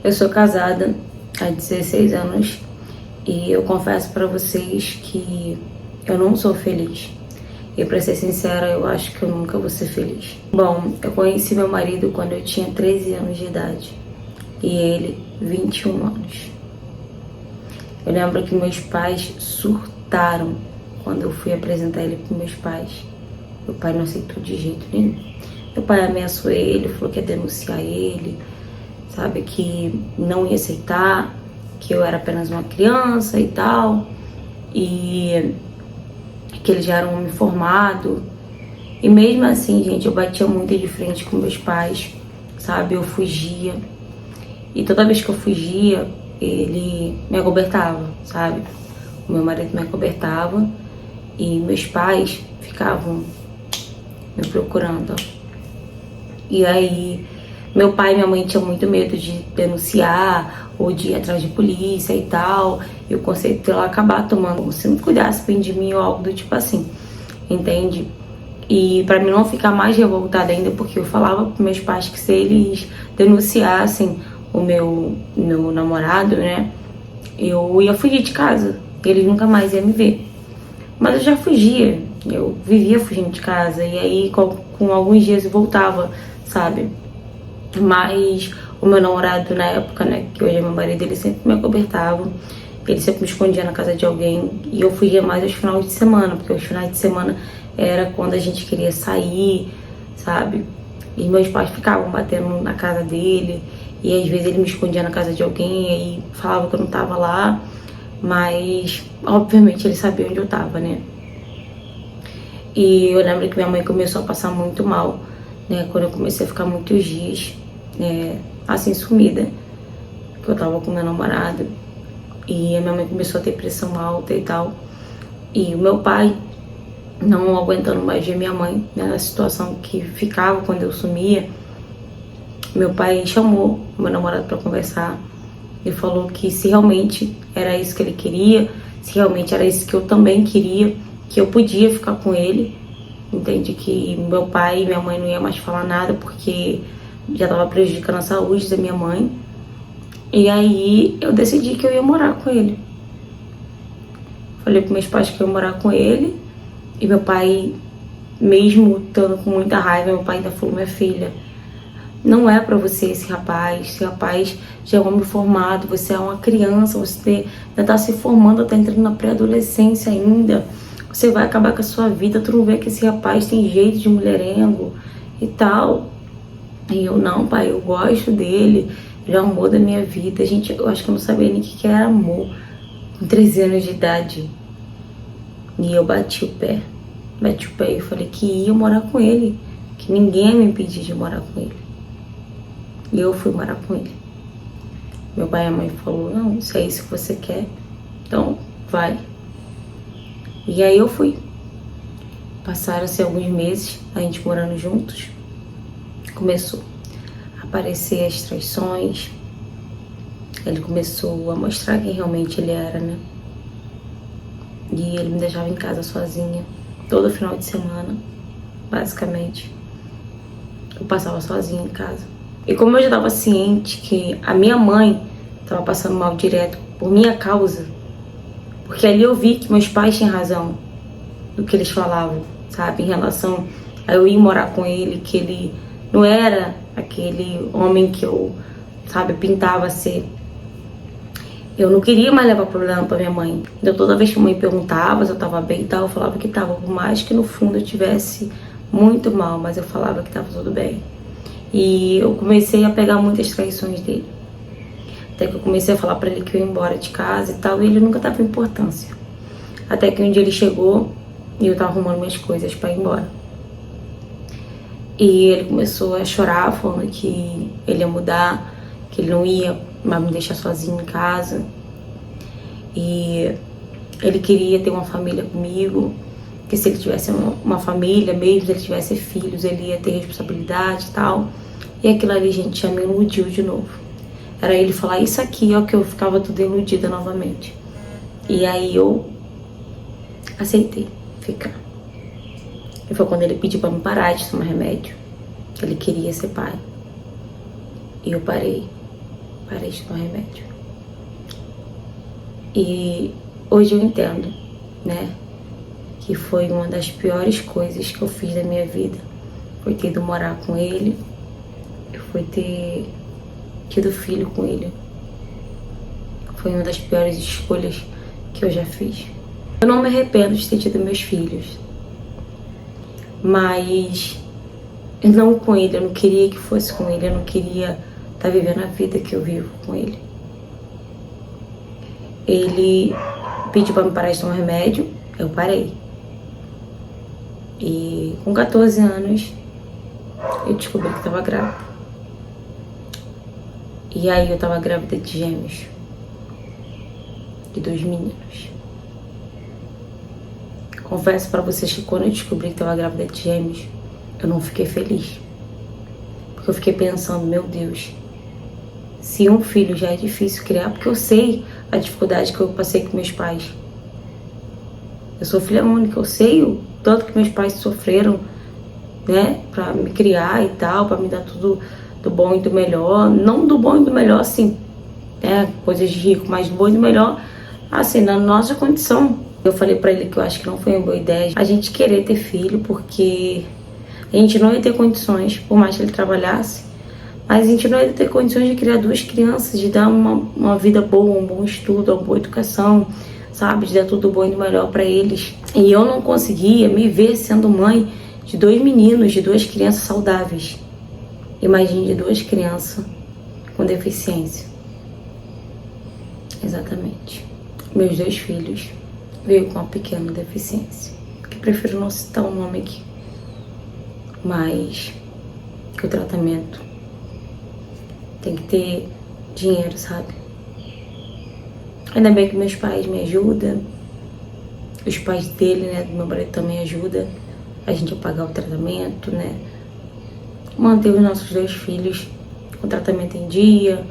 Eu sou casada há 16 anos e eu confesso pra vocês que eu não sou feliz. E pra ser sincera, eu acho que eu nunca vou ser feliz. Bom, eu conheci meu marido quando eu tinha 13 anos de idade e ele 21 anos. Eu lembro que meus pais surtaram quando eu fui apresentar ele pros meus pais. Meu pai não aceitou de jeito nenhum. Meu pai ameaçou ele, falou que ia denunciar ele, sabe, que não ia aceitar, que eu era apenas uma criança e tal, e que ele já era um homem formado. E mesmo assim, gente, eu batia muito de frente com meus pais, sabe, eu fugia. E toda vez que eu fugia, ele me acobertava, sabe? O meu marido me acobertava e meus pais ficavam me procurando. E aí, meu pai e minha mãe tinham muito medo de denunciar ou de ir atrás de polícia e tal. E o conceito dela acabar tomando, se não cuidasse bem de mim ou algo do tipo assim, entende? E pra mim não ficar mais revoltada ainda, porque eu falava pros meus pais que se eles denunciassem o meu namorado, né, eu ia fugir de casa. Eles nunca mais iam me ver. Mas eu já fugia, eu vivia fugindo de casa. E aí com alguns dias eu voltava, sabe? Mas o meu namorado na época, né, que hoje é meu marido, ele sempre me acobertava. Ele sempre me escondia na casa de alguém. E eu fugia mais aos finais de semana, porque os finais de semana era quando a gente queria sair, sabe? E meus pais ficavam batendo na casa dele. E às vezes ele me escondia na casa de alguém e aí falava que eu não tava lá. Mas, obviamente, ele sabia onde eu tava, né? E eu lembro que minha mãe começou a passar muito mal, né? Quando eu comecei a ficar muitos dias, assim, sumida. Que eu tava com meu namorado. E a minha mãe começou a ter pressão alta e tal. E o meu pai, não aguentando mais ver minha mãe, né, na situação que ficava quando eu sumia, meu pai chamou o meu namorado pra conversar e falou que se realmente era isso que ele queria, se realmente era isso que eu também queria, que eu podia ficar com ele, entende? Que meu pai e minha mãe não iam mais falar nada porque já tava prejudicando a saúde da minha mãe. E aí eu decidi que eu ia morar com ele. Falei pros meus pais que eu ia morar com ele. E meu pai, mesmo estando com muita raiva, meu pai ainda falou: minha filha, não é pra você esse rapaz já é um homem formado, você é uma criança, você ainda tá se formando, tá entrando na pré-adolescência ainda, você vai acabar com a sua vida, tu não vê que esse rapaz tem jeito de mulherengo e tal. E eu: não, pai, eu gosto dele, ele é o amor da minha vida. Gente, eu acho que eu não sabia nem o que era amor com 13 anos de idade. E eu bati o pé e falei que ia morar com ele, que ninguém ia me impedir de morar com ele. E eu fui morar com ele. Meu pai e a mãe falou: não, se é isso que você quer, então vai. E aí eu fui. Passaram-se alguns meses, a gente morando juntos. Começou a aparecer as traições. Ele começou a mostrar quem realmente ele era, né? E ele me deixava em casa sozinha, todo final de semana, basicamente. Eu passava sozinha em casa. E como eu já estava ciente que a minha mãe estava passando mal direto por minha causa, porque ali eu vi que meus pais tinham razão do que eles falavam, sabe? Em relação a eu ir morar com ele, que ele não era aquele homem que eu, sabe, pintava ser. Eu não queria mais levar problema pra minha mãe. Então toda vez que a mãe perguntava se eu tava bem e tal, eu falava que tava. Por mais que no fundo eu tivesse muito mal, mas eu falava que tava tudo bem. E eu comecei a pegar muitas traições dele. Até que eu comecei a falar pra ele que eu ia embora de casa e tal, e ele nunca dava importância. Até que um dia ele chegou e eu tava arrumando minhas coisas pra ir embora. E ele começou a chorar, falando que ele ia mudar, que ele não ia mais me deixar sozinho em casa. E ele queria ter uma família comigo, que se ele tivesse uma família, mesmo se ele tivesse filhos, ele ia ter responsabilidade e tal. E aquilo ali, gente, já me iludiu de novo. Era ele falar isso aqui, ó, que eu ficava tudo iludida novamente. E aí eu aceitei ficar. E foi quando ele pediu pra me parar de tomar remédio. Ele queria ser pai. E eu parei. parei de tomar remédio. E hoje eu entendo, né, que foi uma das piores coisas que eu fiz da minha vida. Foi ter ido morar com ele, foi ter tido filho com ele. Foi uma das piores escolhas que eu já fiz. Eu não me arrependo de ter tido meus filhos, mas não com ele. Eu não queria que fosse com ele, eu não queria estar vivendo a vida que eu vivo com ele. Ele pediu para me parar de tomar remédio, eu parei. E com 14 anos eu descobri que estava grávida. E aí eu estava grávida de gêmeos, de 2 meninos. Confesso para vocês que quando eu descobri que estava grávida de gêmeos, eu não fiquei feliz. Porque eu fiquei pensando, meu Deus, se um filho já é difícil criar, porque eu sei a dificuldade que eu passei com meus pais. Eu sou filha única, eu sei o tanto que meus pais sofreram, né, pra me criar e tal, pra me dar tudo do bom e do melhor. Não do bom e do melhor, assim, né, coisas de rico, mas do bom e do melhor, assim, na nossa condição. Eu falei pra ele que eu acho que não foi uma boa ideia a gente querer ter filho, porque a gente não ia ter condições, por mais que ele trabalhasse, mas a gente não ia ter condições de criar 2 crianças, de dar uma vida boa, um bom estudo, uma boa educação, sabe? De dar tudo bom e do melhor pra eles. E eu não conseguia me ver sendo mãe de 2 meninos, de 2 crianças saudáveis. Imagine de 2 crianças com deficiência. Exatamente. Meus 2 filhos veio com uma pequena deficiência, que prefiro não citar o nome aqui, mas que o tratamento tem que ter dinheiro, sabe? Ainda bem que meus pais me ajudam, os pais dele, né, do meu marido também ajudam a gente a pagar o tratamento, né? Manter os nossos 2 filhos com tratamento em dia,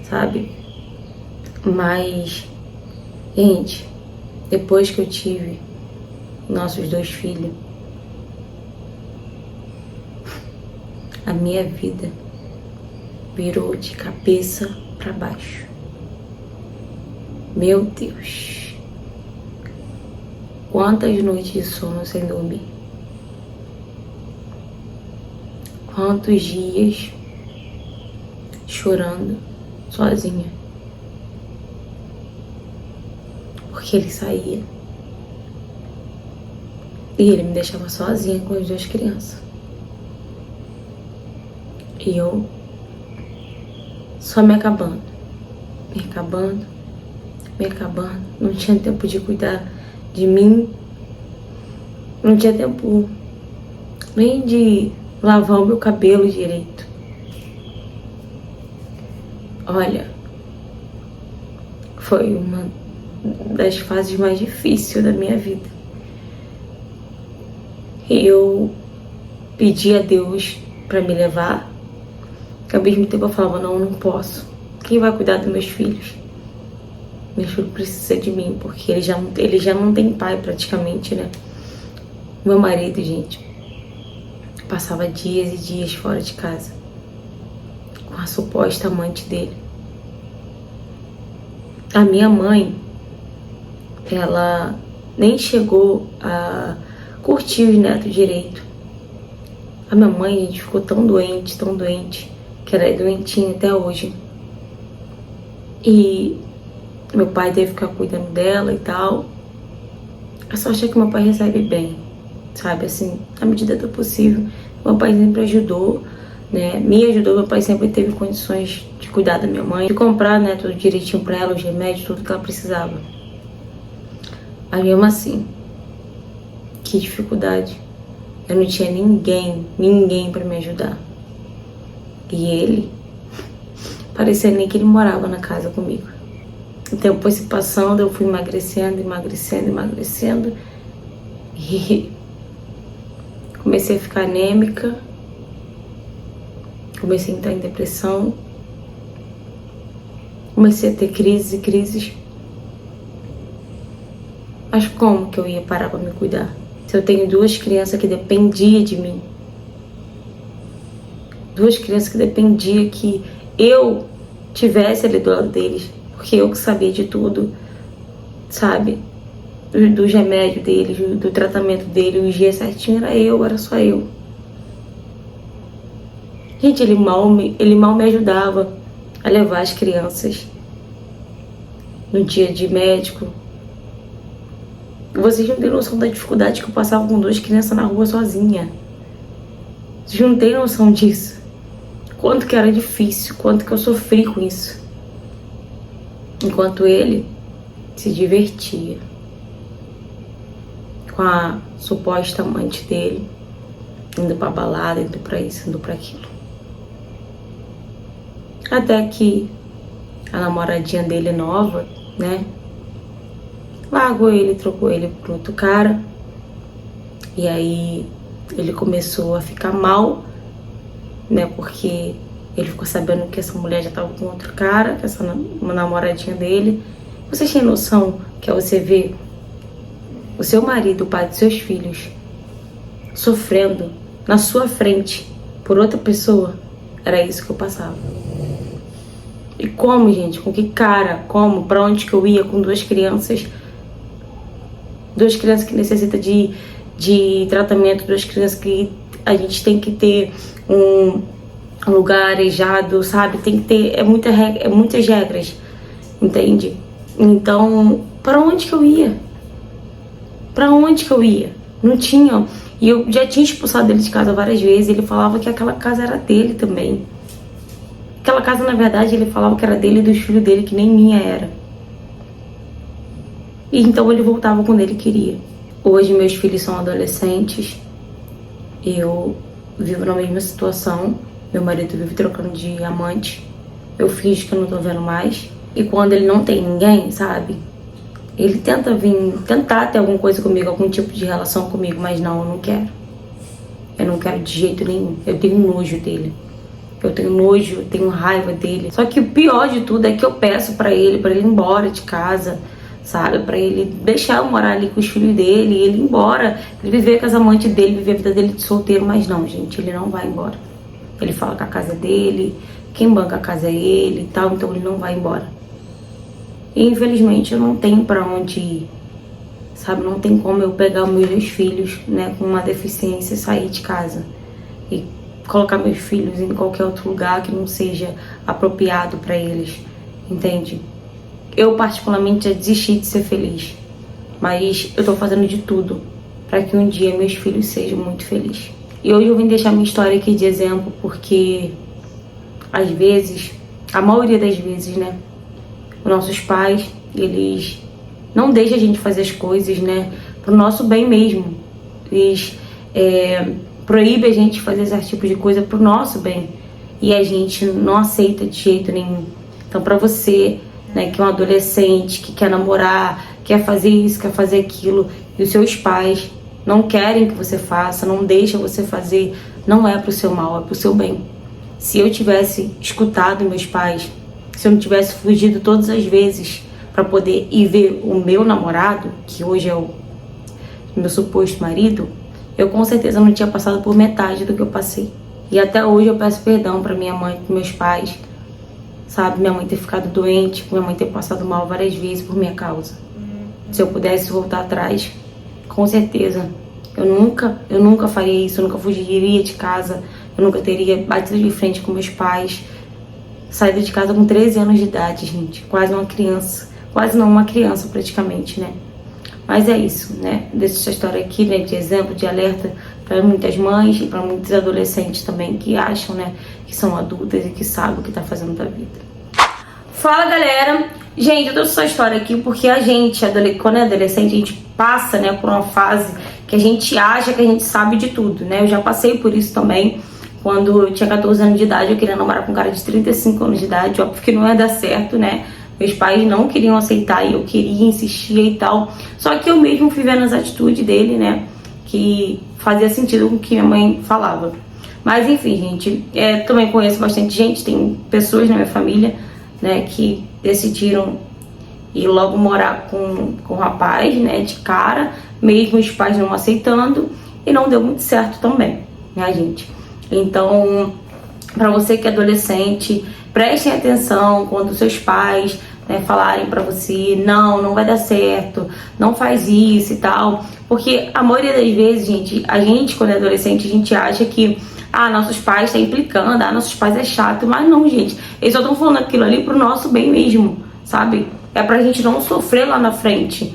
sabe? Mas, gente, depois que eu tive nossos 2 filhos, a minha vida virou de cabeça para baixo. Meu Deus, quantas noites de sono sem dormir, quantos dias chorando sozinha, porque ele saía e ele me deixava sozinha com as 2 crianças. E eu só me acabando. Não tinha tempo de cuidar de mim. Não tinha tempo nem de lavar o meu cabelo direito. Olha, foi uma das fases mais difíceis da minha vida. E eu pedi a Deus para me levar. Ao mesmo tempo eu falava, não posso. Quem vai cuidar dos meus filhos? Meus filhos precisam de mim, porque ele já não tem pai praticamente, né? Meu marido, gente, passava dias e dias fora de casa com a suposta amante dele. A minha mãe, ela nem chegou a curtir os netos direito. A minha mãe, gente, ficou tão doente, que ela é doentinha até hoje. E meu pai teve que ficar cuidando dela e tal. Eu só achei que meu pai recebe bem, sabe, assim, na medida do possível. Meu pai sempre ajudou, né, me ajudou. Meu pai sempre teve condições de cuidar da minha mãe, de comprar, né, tudo direitinho pra ela, os remédios, tudo que ela precisava. Mas mesmo assim, que dificuldade. Eu não tinha ninguém pra me ajudar. E ele, parecia nem que ele morava na casa comigo. O tempo foi se passando, eu fui emagrecendo. E comecei a ficar anêmica. Comecei a entrar em depressão. Comecei a ter crises. Mas como que eu ia parar pra me cuidar? Se eu tenho 2 crianças que dependiam de mim. 2 crianças que dependiam que eu tivesse ali do lado deles, porque eu que sabia de tudo, sabe? Dos remédios deles, do tratamento dele, o dia certinho era só eu. Gente, ele mal me ajudava a levar as crianças no dia de médico. Vocês não têm noção da dificuldade que eu passava com 2 crianças na rua sozinha. Vocês não têm noção disso. Quanto que era difícil, quanto que eu sofri com isso. Enquanto ele se divertia com a suposta amante dele, indo pra balada, indo pra isso, indo pra aquilo. Até que a namoradinha dele nova, né, largou ele, trocou ele por outro cara. E aí ele começou a ficar mal, né, porque ele ficou sabendo que essa mulher já tava com outro cara, que essa uma namoradinha dele. Vocês têm noção que é você ver o seu marido, o pai dos seus filhos, sofrendo na sua frente por outra pessoa? Era isso que eu passava. E como, gente? Com que cara? Como? Pra onde que eu ia com 2 crianças? 2 crianças que necessitam de tratamento, 2 crianças que a gente tem que ter um lugar arejado, sabe? Tem que ter, muitas regras, entende? Então, pra onde que eu ia? Pra onde que eu ia? Não tinha. E eu já tinha expulsado ele de casa várias vezes. Ele falava que aquela casa era dele também. Aquela casa, na verdade, ele falava que era dele e dos filhos dele, que nem minha era. E então ele voltava quando ele queria. Hoje meus filhos são adolescentes. Eu vivo na mesma situação. Meu marido vive trocando de amante. Eu finjo que eu não tô vendo mais. E quando ele não tem ninguém, sabe? Ele tentar ter alguma coisa comigo, algum tipo de relação comigo, mas não, eu não quero. Eu não quero de jeito nenhum. Eu tenho nojo dele. Eu tenho nojo, eu tenho raiva dele. Só que o pior de tudo é que eu peço pra ele ir embora de casa, sabe? Pra ele deixar eu morar ali com os filhos dele, ele ir embora, ele viver com as amantes dele, viver a vida dele de solteiro. Mas não, gente, ele não vai embora. Ele fala que a casa é dele, quem banca a casa é ele e tal, então ele não vai embora. E infelizmente eu não tenho pra onde ir, sabe? Não tem como eu pegar os meus 2 filhos, né, com uma deficiência e sair de casa e colocar meus filhos em qualquer outro lugar que não seja apropriado pra eles, entende? Eu particularmente já desisti de ser feliz, mas eu tô fazendo de tudo pra que um dia meus filhos sejam muito felizes. E hoje eu vim deixar minha história aqui de exemplo porque às vezes, a maioria das vezes, né, os nossos pais, eles não deixam a gente fazer as coisas, né, pro nosso bem mesmo. Eles proíbem a gente de fazer esse tipo de coisa pro nosso bem. E a gente não aceita de jeito nenhum. Então, pra você, né, que é um adolescente, que quer namorar, quer fazer isso, quer fazer aquilo, e os seus pais não querem que você faça, não deixam você fazer, não é pro seu mal, é pro seu bem. Se eu tivesse escutado meus pais, se eu não tivesse fugido todas as vezes para poder ir ver o meu namorado, que hoje é o meu suposto marido, eu com certeza não tinha passado por metade do que eu passei. E até hoje eu peço perdão para minha mãe, para meus pais, sabe? Minha mãe ter ficado doente, minha mãe ter passado mal várias vezes por minha causa. Se eu pudesse voltar atrás, com certeza, eu nunca faria isso, eu nunca fugiria de casa, eu nunca teria batido de frente com meus pais. Saída de casa com 13 anos de idade, gente. Quase uma criança. Quase não, uma criança praticamente, né? Mas é isso, né? Deixo essa história aqui, né, de exemplo, de alerta para muitas mães e para muitos adolescentes também que acham, né, que são adultas e que sabem o que tá fazendo da vida. Fala, galera! Gente, eu trouxe essa história aqui porque a gente, quando é adolescente, a gente passa, né, por uma fase que a gente acha que a gente sabe de tudo, né? Eu já passei por isso também. Quando eu tinha 14 anos de idade, eu queria namorar com um cara de 35 anos de idade, óbvio que não ia dar certo, né? Meus pais não queriam aceitar e eu queria, insistia e tal. Só que eu mesmo fui vendo as atitudes dele, né? Que fazia sentido com o que minha mãe falava. Mas enfim, gente, também conheço bastante gente, tem pessoas na minha família, né, que decidiram ir logo morar com o rapaz, né, de cara, mesmo os pais não aceitando, e não deu muito certo também, né, gente? Então, pra você que é adolescente, prestem atenção quando seus pais, né, falarem pra você, não vai dar certo, não faz isso e tal. Porque a maioria das vezes, gente, a gente quando é adolescente, a gente acha que nossos pais estão implicando, nossos pais é chato, mas não, gente, eles só estão falando aquilo ali pro nosso bem mesmo, sabe? É pra gente não sofrer lá na frente.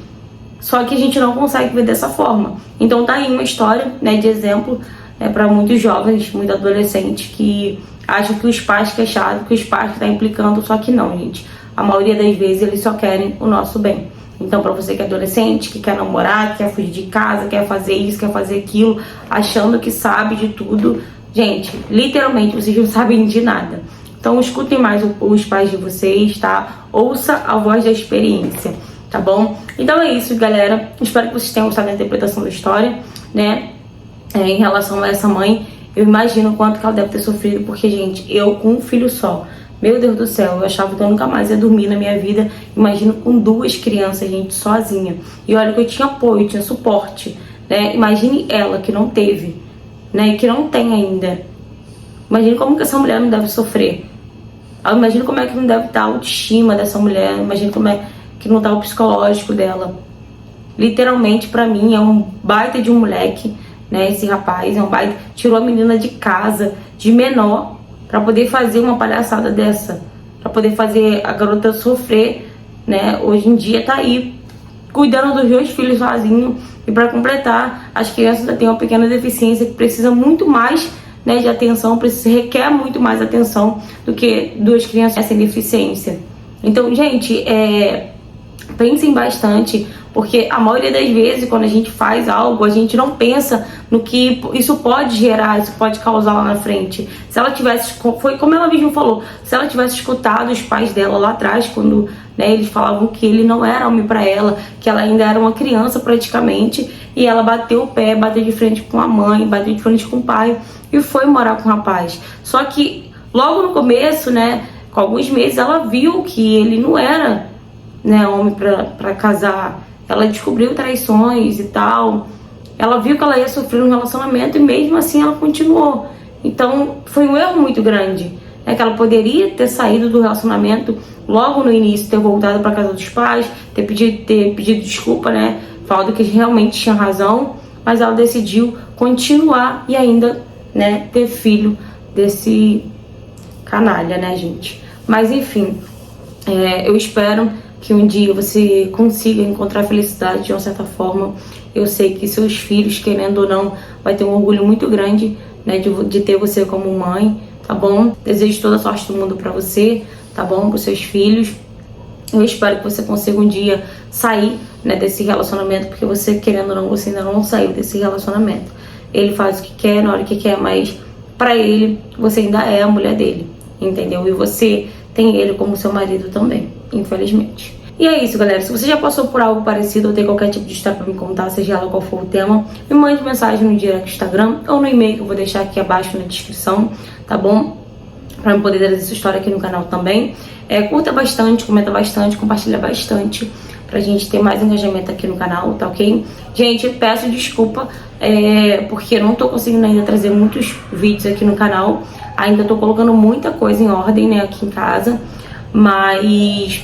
Só que a gente não consegue ver dessa forma. Então tá aí uma história, né, de exemplo, né, para muitos jovens, muitos adolescentes que acham que os pais que é chato, que os pais que estão implicando, só que não, gente. A maioria das vezes eles só querem o nosso bem. Então pra você que é adolescente, que quer namorar, que quer fugir de casa, quer fazer isso, quer fazer aquilo, achando que sabe de tudo, gente, literalmente vocês não sabem de nada. Então escutem mais os pais de vocês, tá? Ouça a voz da experiência, tá bom? Então é isso, galera. Espero que vocês tenham gostado da interpretação da história, né? Em relação a essa mãe, eu imagino o quanto que ela deve ter sofrido, porque, gente, eu com um filho só, meu Deus do céu, eu achava que eu nunca mais ia dormir na minha vida. Imagino com 2 crianças, gente, sozinha. E olha que eu tinha apoio, eu tinha suporte, né? Imagine ela que não teve, né? E que não tem ainda. Imagine como que essa mulher não deve sofrer. Imagina como é que não deve estar a autoestima dessa mulher. Imagina como é que não tá o psicológico dela. Literalmente, pra mim, é um baita de um moleque, né? Esse rapaz é um baita. Tirou a menina de casa, de menor, pra poder fazer uma palhaçada dessa. Pra poder fazer a garota sofrer, né? Hoje em dia tá aí, cuidando dos 2 filhos sozinho. E pra completar, as crianças ainda têm uma pequena deficiência que precisa muito mais, né, de atenção, requer muito mais atenção do que 2 crianças sem deficiência. Então, gente, pensem bastante, porque a maioria das vezes, quando a gente faz algo, a gente não pensa no que isso pode gerar, isso pode causar lá na frente. Se ela tivesse, foi como ela mesma falou, se ela tivesse escutado os pais dela lá atrás, quando, né, eles falavam que ele não era homem pra ela, que ela ainda era uma criança praticamente, e ela bateu o pé, bateu de frente com a mãe, bateu de frente com o pai, e foi morar com o rapaz. Só que logo no começo, né, com alguns meses, ela viu que ele não era, né, homem pra casar. Ela descobriu traições e tal. Ela viu que ela ia sofrer um relacionamento e mesmo assim ela continuou. Então foi um erro muito grande, né, que ela poderia ter saído do relacionamento logo no início, ter voltado para casa dos pais, ter pedido desculpa, né, falando que realmente tinha razão, mas ela decidiu continuar e ainda, né, ter filho desse canalha, né, gente? Mas enfim, eu espero que um dia você consiga encontrar felicidade de uma certa forma. Eu sei que seus filhos, querendo ou não, vai ter um orgulho muito grande, né, de ter você como mãe, tá bom? Desejo toda a sorte do mundo pra você, tá bom? Pros seus filhos. Eu espero que você consiga um dia sair, né, desse relacionamento, porque você, querendo ou não, você ainda não saiu desse relacionamento. Ele faz o que quer, na hora que quer, mas pra ele, você ainda é a mulher dele, entendeu? E você tem ele como seu marido também, infelizmente. E é isso, galera. Se você já passou por algo parecido ou tem qualquer tipo de história pra me contar, seja ela qual for o tema, me mande mensagem no direct do Instagram ou no e-mail que eu vou deixar aqui abaixo na descrição, tá bom? Pra eu poder trazer essa história aqui no canal também. Curta bastante, comenta bastante, compartilha bastante pra gente ter mais engajamento aqui no canal, tá ok? Gente, peço desculpa porque eu não tô conseguindo ainda trazer muitos vídeos aqui no canal. Ainda tô colocando muita coisa em ordem, né, aqui em casa, mas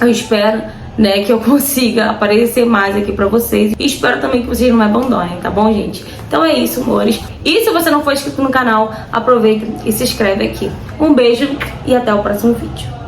eu espero, né, que eu consiga aparecer mais aqui pra vocês. E espero também que vocês não me abandonem, tá bom, gente? Então é isso, amores. E se você não for inscrito no canal, aproveita e se inscreve aqui. Um beijo e até o próximo vídeo.